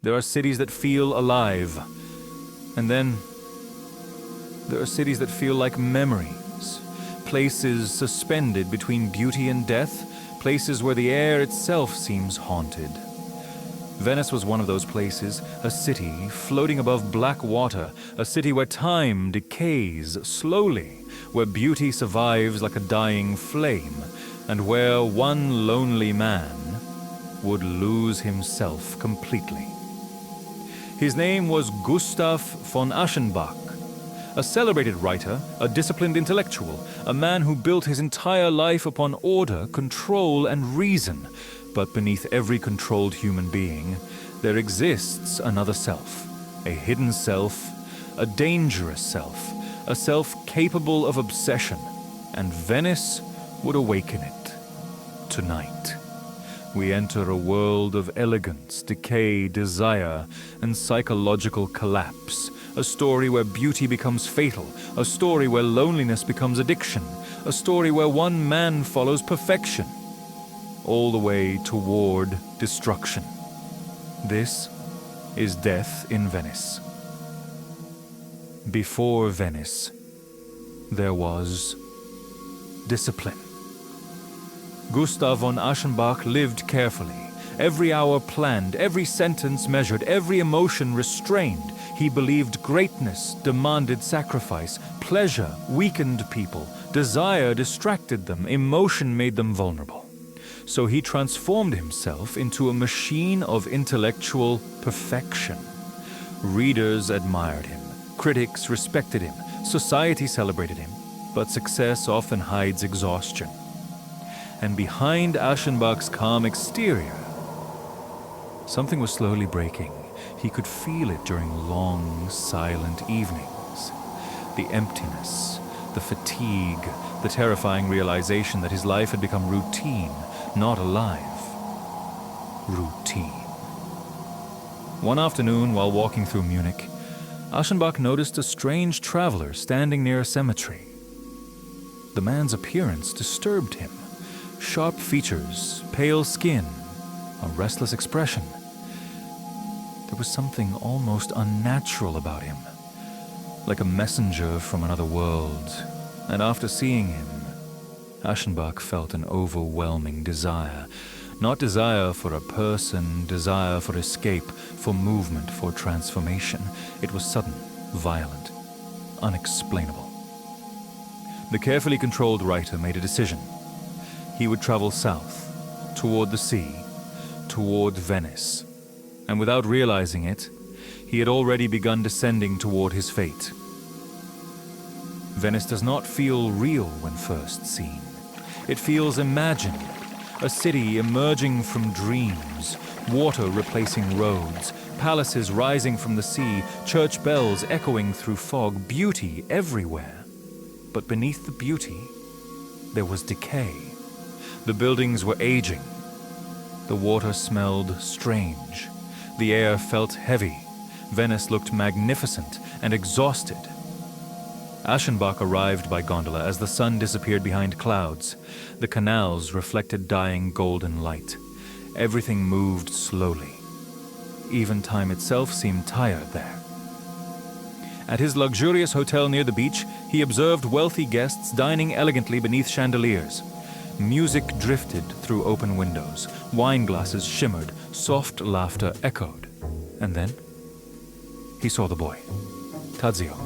There are cities that feel alive. And then there are cities that feel like memories. Places suspended between beauty and death. Places where the air itself seems haunted. Venice was one of those places, a city floating above black water, a city where time decays slowly, where beauty survives like a dying flame, and where one lonely man would lose himself completely. His name was Gustav von Aschenbach, a celebrated writer, a disciplined intellectual, a man who built his entire life upon order, control, and reason. But beneath every controlled human being, there exists another self, a hidden self, a dangerous self, a self capable of obsession, and Venice would awaken it. Tonight, we enter a world of elegance, decay, desire, and psychological collapse, a story where beauty becomes fatal, a story where loneliness becomes addiction, a story where one man follows perfection, all the way toward destruction. This is Death in Venice. Before Venice, there was discipline. Gustav von Aschenbach lived carefully, every hour planned, every sentence measured, every emotion restrained. He believed greatness demanded sacrifice, pleasure weakened people, desire distracted them, emotion made them vulnerable. So he transformed himself into a machine of intellectual perfection. Readers admired him, critics respected him, society celebrated him, but success often hides exhaustion. And behind Aschenbach's calm exterior, something was slowly breaking. He could feel it during long, silent evenings. The emptiness, the fatigue, the terrifying realization that his life had become routine, not alive. Routine. One afternoon, while walking through Munich, Aschenbach noticed a strange traveler standing near a cemetery. The man's appearance disturbed him. Sharp features, pale skin, a restless expression. There was something almost unnatural about him, like a messenger from another world. And after seeing him, Aschenbach felt an overwhelming desire. Not desire for a person, desire for escape, for movement, for transformation. It was sudden, violent, unexplainable. The carefully controlled writer made a decision. He would travel south, toward the sea, toward Venice. And without realizing it, he had already begun descending toward his fate. Venice does not feel real when first seen. It feels imagined, a city emerging from dreams, water replacing roads, palaces rising from the sea, church bells echoing through fog, beauty everywhere. But beneath the beauty, there was decay. The buildings were aging. The water smelled strange. The air felt heavy. Venice looked magnificent and exhausted. Aschenbach arrived by gondola as the sun disappeared behind clouds. The canals reflected dying golden light. Everything moved slowly. Even time itself seemed tired there. At his luxurious hotel near the beach, he observed wealthy guests dining elegantly beneath chandeliers. Music drifted through open windows. Wine glasses shimmered. Soft laughter echoed. And then he saw the boy, Tadzio,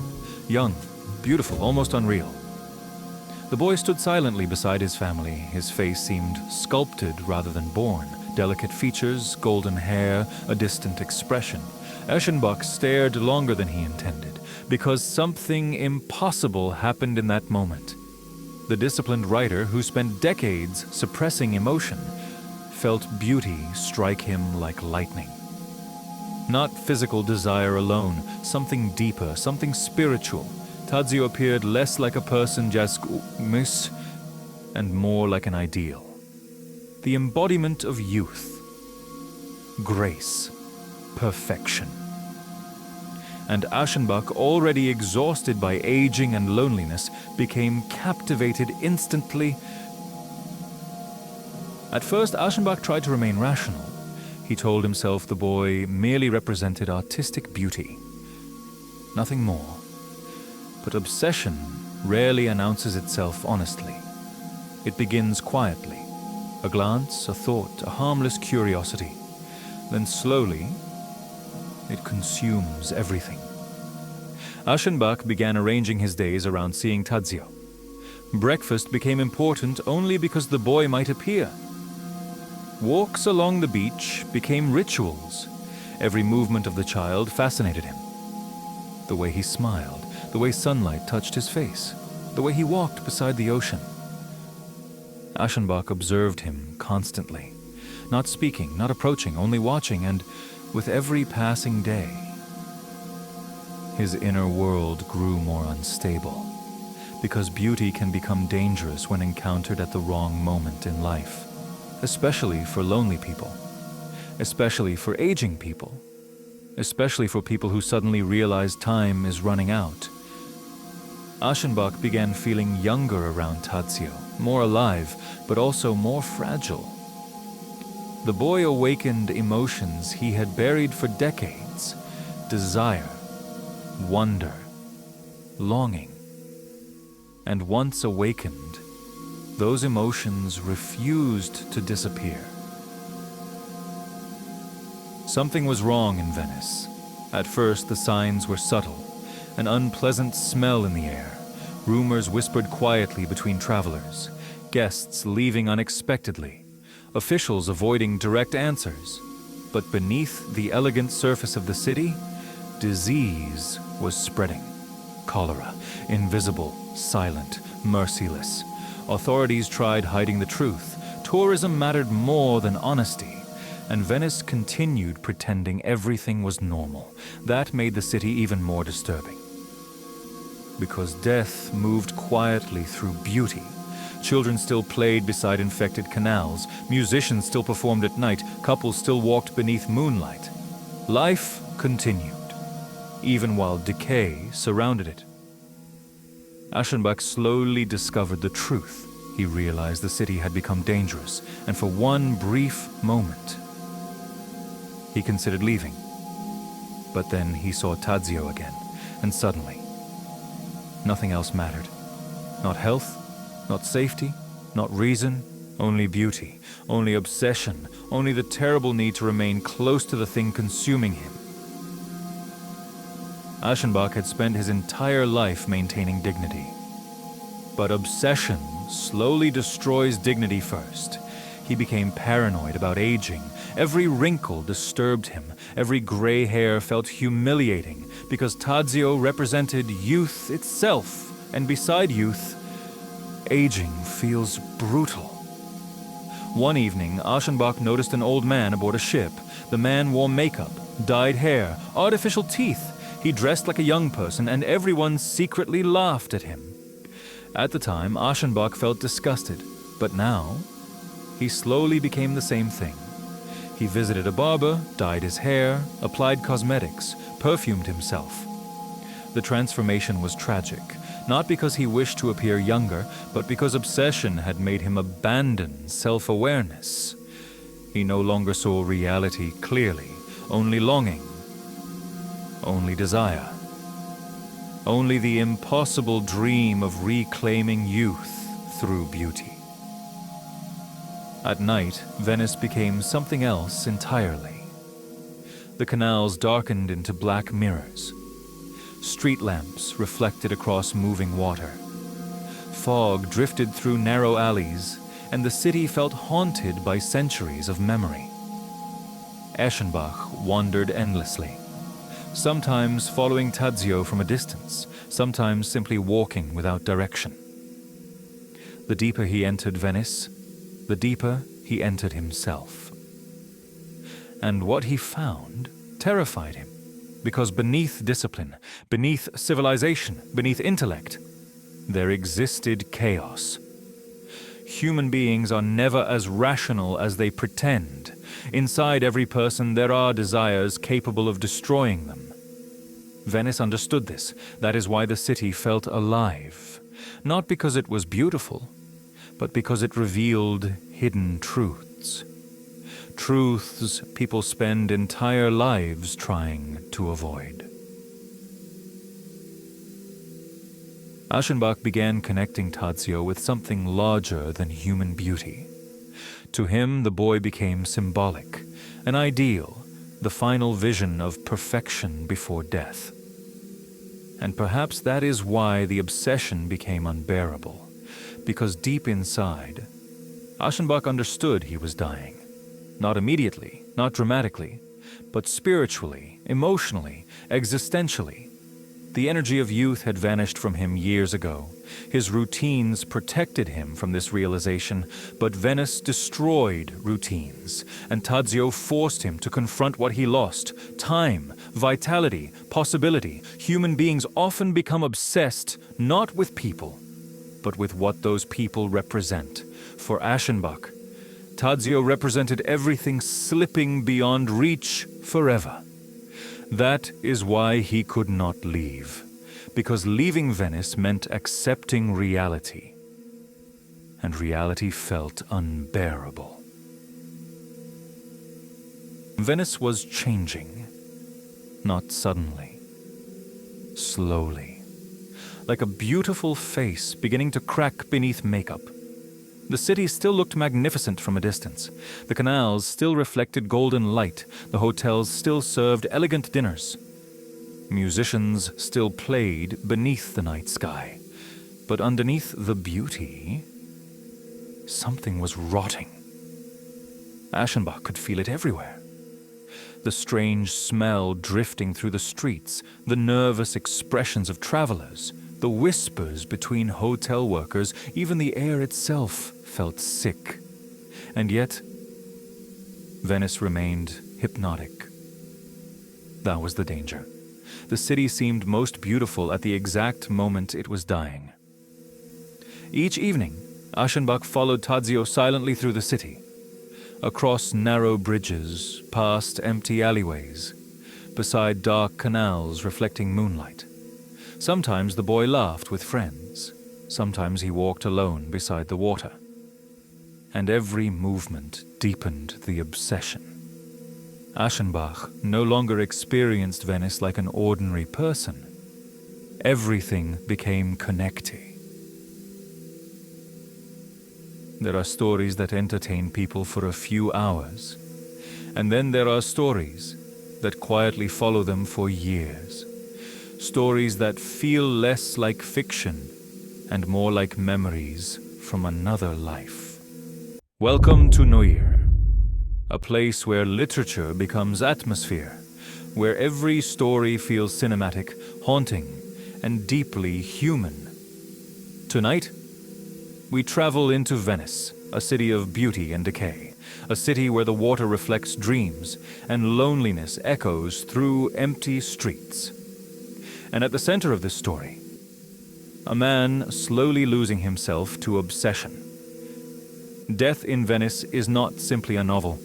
young, beautiful, almost unreal. The boy stood silently beside his family. His face seemed sculpted rather than born. Delicate features, golden hair, a distant expression. Aschenbach stared longer than he intended, because something impossible happened in that moment. The disciplined writer, who spent decades suppressing emotion, felt beauty strike him like lightning. Not physical desire alone, something deeper, something spiritual. Tadzio appeared less like a person, just miss, and more like an ideal. The embodiment of youth, grace, perfection. And Aschenbach, already exhausted by aging and loneliness, became captivated instantly. At first, Aschenbach tried to remain rational. He told himself the boy merely represented artistic beauty, nothing more. But obsession rarely announces itself honestly. It begins quietly, a glance, a thought, a harmless curiosity. Then slowly, it consumes everything. Aschenbach began arranging his days around seeing Tadzio. Breakfast became important only because the boy might appear. Walks along the beach became rituals. Every movement of the child fascinated him. The way he smiled, the way sunlight touched his face, the way he walked beside the ocean. Aschenbach observed him constantly, not speaking, not approaching, only watching, and with every passing day, his inner world grew more unstable, because beauty can become dangerous when encountered at the wrong moment in life, especially for lonely people, especially for aging people, especially for people who suddenly realize time is running out. Aschenbach began feeling younger around Tadzio, more alive, but also more fragile. The boy awakened emotions he had buried for decades: desire, wonder, longing. And once awakened, those emotions refused to disappear. Something was wrong in Venice. At first, the signs were subtle: an unpleasant smell in the air, rumors whispered quietly between travelers, guests leaving unexpectedly, officials avoiding direct answers. But beneath the elegant surface of the city, disease was spreading. Cholera, invisible, silent, merciless. Authorities tried hiding the truth. Tourism mattered more than honesty, and Venice continued pretending everything was normal. That made the city even more disturbing. Because death moved quietly through beauty. Children still played beside infected canals. Musicians still performed at night. Couples still walked beneath moonlight. Life continued, even while decay surrounded it. Aschenbach slowly discovered the truth. He realized the city had become dangerous, and for one brief moment, he considered leaving. But then he saw Tadzio again, and suddenly, nothing else mattered. Not health, not safety, not reason, only beauty, only obsession, only the terrible need to remain close to the thing consuming him. Aschenbach had spent his entire life maintaining dignity. But obsession slowly destroys dignity first. He became paranoid about aging. Every wrinkle disturbed him. Every gray hair felt humiliating because Tadzio represented youth itself. And beside youth, aging feels brutal. One evening, Aschenbach noticed an old man aboard a ship. The man wore makeup, dyed hair, artificial teeth. He dressed like a young person, and everyone secretly laughed at him. At the time, Aschenbach felt disgusted, but now, he slowly became the same thing. He visited a barber, dyed his hair, applied cosmetics, perfumed himself. The transformation was tragic, not because he wished to appear younger, but because obsession had made him abandon self-awareness. He no longer saw reality clearly, only longing, only desire, only the impossible dream of reclaiming youth through beauty. At night, Venice became something else entirely. The canals darkened into black mirrors. Street lamps reflected across moving water. Fog drifted through narrow alleys, and the city felt haunted by centuries of memory. Aschenbach wandered endlessly, sometimes following Tadzio from a distance, sometimes simply walking without direction. The deeper he entered Venice, the deeper he entered himself. And what he found terrified him, because beneath discipline, beneath civilization, beneath intellect, there existed chaos. Human beings are never as rational as they pretend. Inside every person there are desires capable of destroying them. Venice understood this. That is why the city felt alive. Not because it was beautiful, but because it revealed hidden truths. truths people spend entire lives trying to avoid. Aschenbach began connecting Tadzio with something larger than human beauty. To him, the boy became symbolic, an ideal, the final vision of perfection before death. And perhaps that is why the obsession became unbearable, because deep inside, Aschenbach understood he was dying. Not immediately, not dramatically, but spiritually, emotionally, existentially. The energy of youth had vanished from him years ago. His routines protected him from this realization, but Venice destroyed routines, and Tadzio forced him to confront what he lost: time, vitality, possibility. Human beings often become obsessed not with people, but with what those people represent. For Aschenbach, Tadzio represented everything slipping beyond reach forever. That is why he could not leave, because leaving Venice meant accepting reality, and reality felt unbearable. Venice was changing, not suddenly, slowly, like a beautiful face beginning to crack beneath makeup. The city still looked magnificent from a distance. The canals still reflected golden light. The hotels still served elegant dinners. Musicians still played beneath the night sky. But underneath the beauty, something was rotting. Aschenbach could feel it everywhere. The strange smell drifting through the streets, the nervous expressions of travelers, the whispers between hotel workers, even the air itself felt sick. And yet, Venice remained hypnotic. That was the danger. The city seemed most beautiful at the exact moment it was dying. Each evening, Aschenbach followed Tadzio silently through the city, across narrow bridges, past empty alleyways, beside dark canals reflecting moonlight. Sometimes the boy laughed with friends. Sometimes he walked alone beside the water. And every movement deepened the obsession. Aschenbach no longer experienced Venice like an ordinary person. Everything became connected. There are stories that entertain people for a few hours, and then there are stories that quietly follow them for years. Stories that feel less like fiction and more like memories from another life. Welcome to NOIIR, a place where literature becomes atmosphere, where every story feels cinematic, haunting, and deeply human. Tonight, we travel into Venice, a city of beauty and decay, a city where the water reflects dreams and loneliness echoes through empty streets. And at the center of this story, a man slowly losing himself to obsession. Death in Venice is not simply a novel.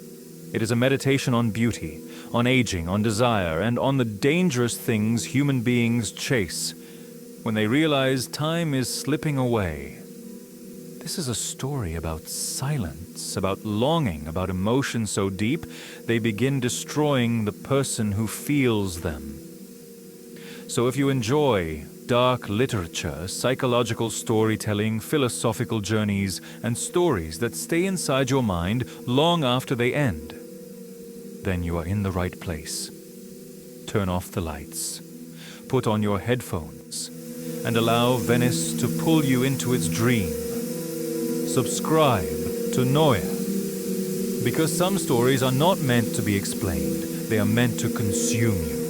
It is a meditation on beauty, on aging, on desire, and on the dangerous things human beings chase when they realize time is slipping away. This is a story about silence, about longing, about emotions so deep they begin destroying the person who feels them. So if you enjoy dark literature, psychological storytelling, philosophical journeys, and stories that stay inside your mind long after they end, then you are in the right place. Turn off the lights, put on your headphones, and allow Venice to pull you into its dream. Subscribe to NOIIR, because some stories are not meant to be explained, they are meant to consume you.